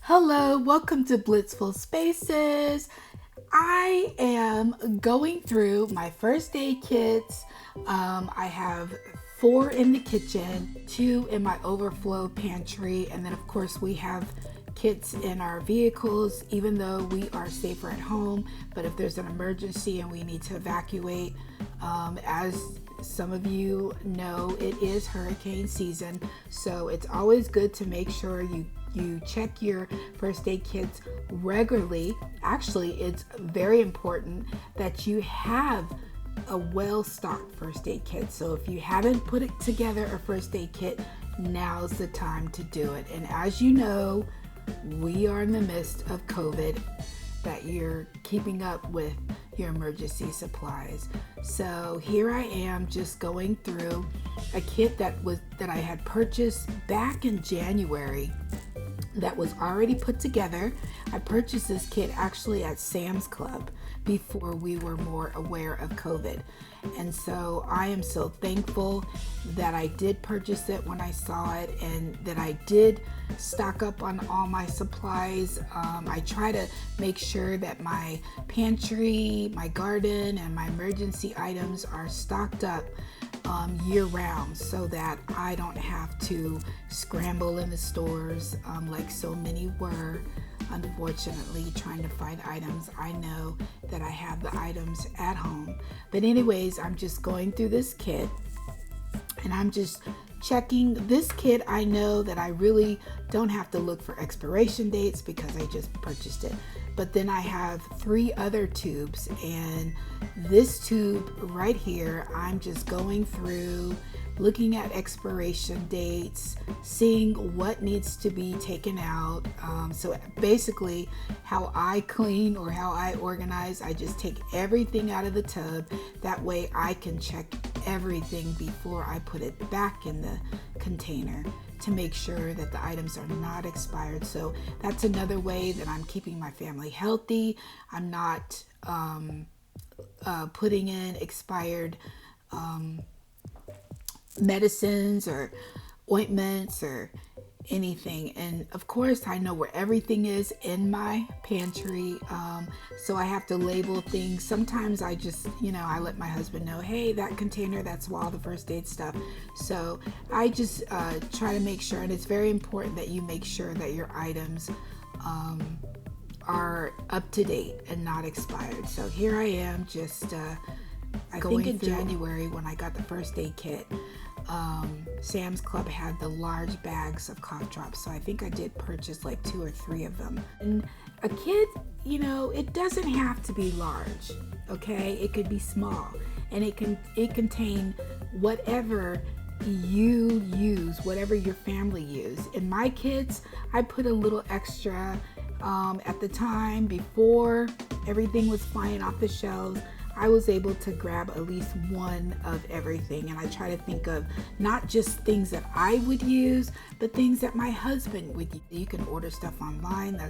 Hello, welcome to Blissful Spaces. I am going through my first aid kits. I have 4 in the kitchen, 2 in my overflow pantry, and then of course we have kits in our vehicles, even though we are safer at home. But if there's an emergency and we need to evacuate, as some of you know, it is hurricane season, so it's always good to make sure you check your first aid kits regularly. Actually, it's very important that you have a well-stocked first aid kit. So if you haven't put it together, a first aid kit, now's the time to do it. And as you know, we are in the midst of COVID, that you're keeping up with your emergency supplies. So here I am just going through a kit that I had purchased back in January that was already put together. I purchased this kit actually at Sam's Club before we were more aware of COVID. And so I am so thankful that I did purchase it when I saw it, and that I did stock up on all my supplies. I try to make sure that my pantry, my garden, and my emergency items are stocked up year round, so that I don't have to scramble in the stores like so many were, unfortunately, trying to find items. I know that I have the items at home. But anyways, I'm just going through this kit and I'm just checking this kit. I know that I really don't have to look for expiration dates because I just purchased it. But then I have 3 other tubes, and this tube right here, I'm just going through, looking at expiration dates, seeing what needs to be taken out. So basically how I clean or how I organize, I just take everything out of the tub. That way I can check everything before I put it back in the container to make sure that the items are not expired. So that's another way that I'm keeping my family healthy. I'm not putting in expired medicines or ointments or anything. And of course I know where everything is in my pantry, so I have to label things. Sometimes I just, I let my husband know, hey, that container, that's all the first aid stuff. So I just try to make sure, and it's very important that you make sure that your items are up to date and not expired. So here I am just I think in January when I got the first aid kit, Sam's Club had the large bags of cough drops, so I think I did purchase like 2 or 3 of them. And a kit, it doesn't have to be large, okay? It could be small, and it contain whatever you use, whatever your family use. In my kits, I put a little extra. At the time before everything was flying off the shelves, I was able to grab at least one of everything, and I try to think of not just things that I would use, but things that my husband would use. You can order stuff online.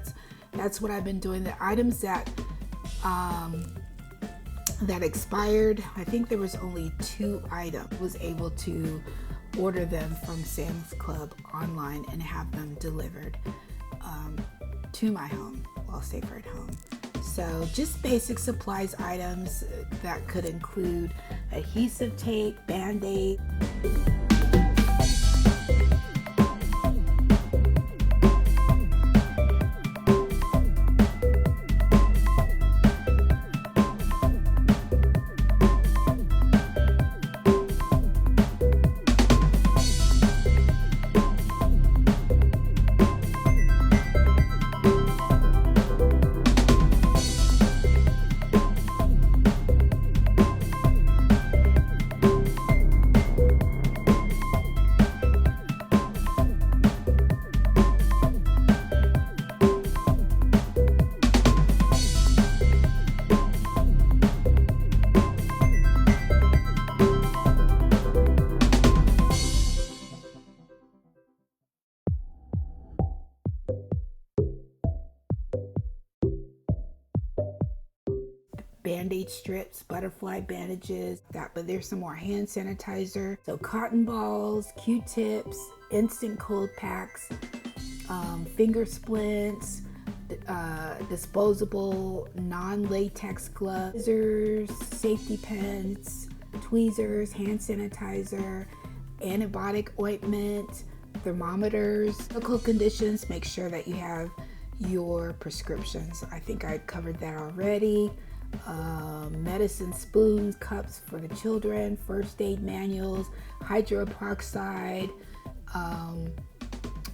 That's what I've been doing. The items that expired, I think there was only 2 items. I was able to order them from Sam's Club online and have them delivered to my home while safer at home. So just basic supplies items that could include adhesive tape, Band-Aid. Band-Aid strips, butterfly bandages, but there's some more hand sanitizer. So cotton balls, Q-tips, instant cold packs, finger splints, disposable non-latex gloves, scissors, safety pins, tweezers, hand sanitizer, antibiotic ointment, thermometers. Medical conditions, make sure that you have your prescriptions. I think I covered that already. Medicine spoons, cups for the children, first aid manuals, hydroperoxide,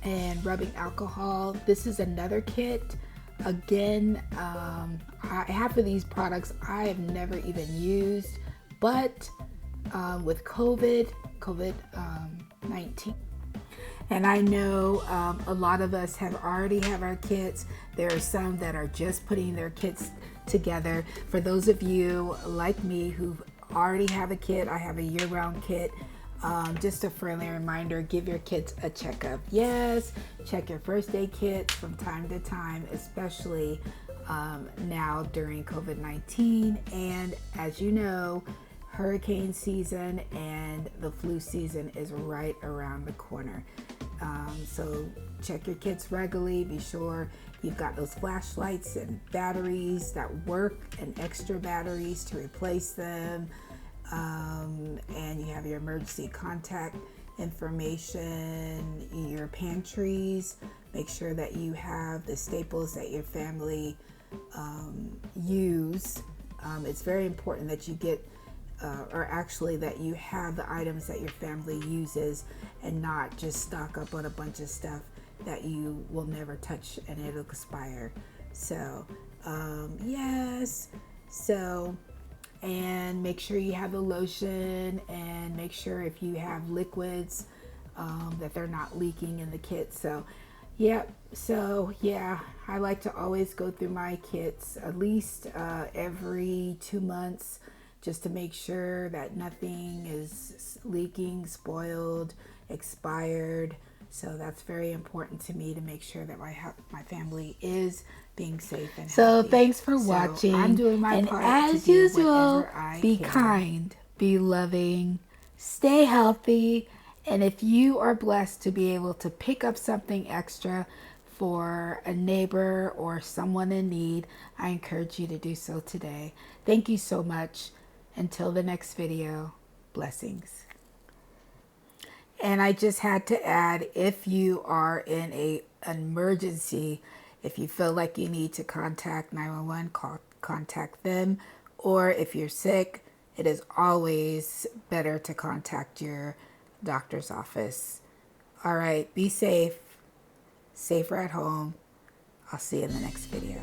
and rubbing alcohol. This is another kit. Again, half of these products I have never even used, but with COVID-19. And I know a lot of us already have our kits. There are some that are just putting their kits together. For those of you like me who already have a kit, I have a year-round kit. Just a friendly reminder, give your kids a checkup. Yes, check your first aid kits from time to time, especially now during COVID-19. And as you know, hurricane season and the flu season is right around the corner. So check your kits regularly. Be sure you've got those flashlights and batteries that work and extra batteries to replace them. And you have your emergency contact information, your pantries. Make sure that you have the staples that your family use. It's very important that you get or actually that you have the items that your family uses and not just stock up on a bunch of stuff that you will never touch and it'll expire. So yes, so, and make sure you have the lotion, and make sure if you have liquids that they're not leaking in the kit. So yep, so yeah, I like to always go through my kits at least every 2 months, just to make sure that nothing is leaking, spoiled, expired. So that's very important to me, to make sure that my family is being safe and healthy. So thanks for watching. I'm doing my part. And as usual, be kind, be loving, stay healthy. And if you are blessed to be able to pick up something extra for a neighbor or someone in need, I encourage you to do so today. Thank you so much. Until the next video, blessings. And I just had to add, if you are in an emergency, if you feel like you need to contact 911, contact them. Or if you're sick, it is always better to contact your doctor's office. All right, be safe, safer at home. I'll see you in the next video.